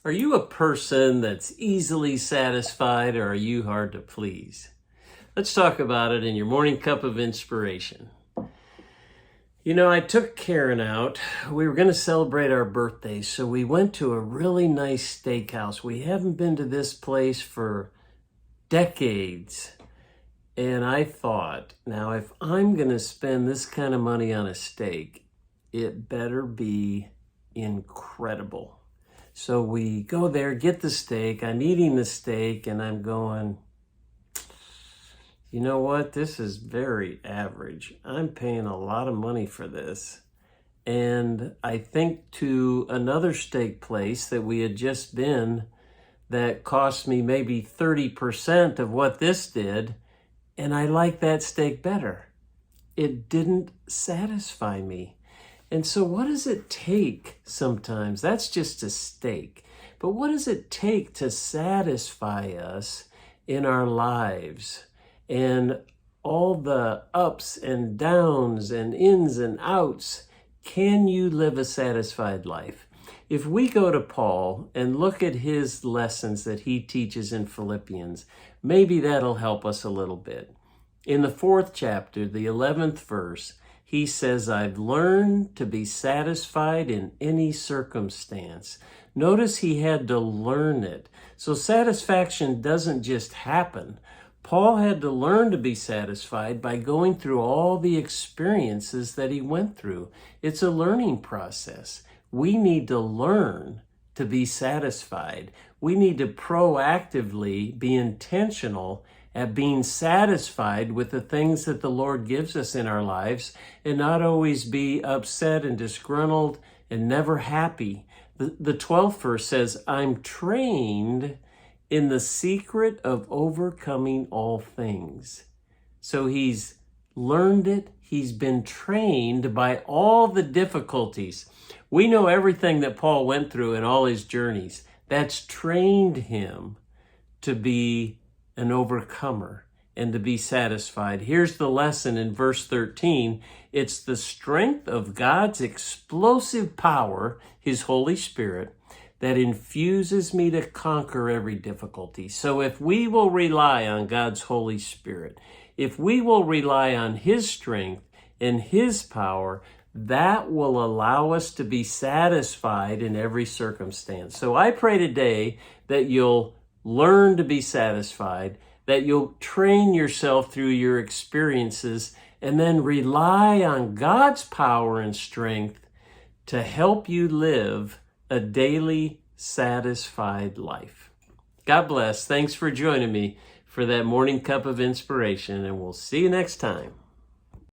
Are you a person that's easily satisfied, or are you hard to please? Let's talk about it in your morning cup of inspiration. You know, I took Karen out. We were going to celebrate our birthday, so we went to a really nice steakhouse. We haven't been to this place for decades. And I thought, now if I'm going to spend this kind of money on a steak, it better be incredible. So we go there, get the steak. I'm eating the steak and I'm going, you know what? This is very average. I'm paying a lot of money for this. And I think to another steak place that we had just been that cost me maybe 30% of what this did. And I like that steak better. It didn't satisfy me. And so what does it take sometimes? That's just a steak. But what does it take to satisfy us in our lives? And all the ups and downs and ins and outs, can you live a satisfied life? If we go to Paul and look at his lessons that he teaches in Philippians, maybe that'll help us a little bit. In the 4th chapter, the 11th verse, he says, I've learned to be satisfied in any circumstance. Notice he had to learn it. So satisfaction doesn't just happen. Paul had to learn to be satisfied by going through all the experiences that he went through. It's a learning process. We need to learn to be satisfied. We need to proactively be intentional at being satisfied with the things that the Lord gives us in our lives and not always be upset and disgruntled and never happy. The 12th verse says, I'm trained in the secret of overcoming all things. So he's learned it. He's been trained by all the difficulties. We know everything that Paul went through in all his journeys. That's trained him to be an overcomer and to be satisfied. Here's the lesson in verse 13. It's the strength of God's explosive power, his Holy Spirit, that infuses me to conquer every difficulty. So if we will rely on God's Holy Spirit, if we will rely on his strength and his power, that will allow us to be satisfied in every circumstance. So I pray today that you'll learn to be satisfied, that you'll train yourself through your experiences, and then rely on God's power and strength to help you live a daily satisfied life. God bless. Thanks for joining me for that morning cup of inspiration, and we'll see you next time.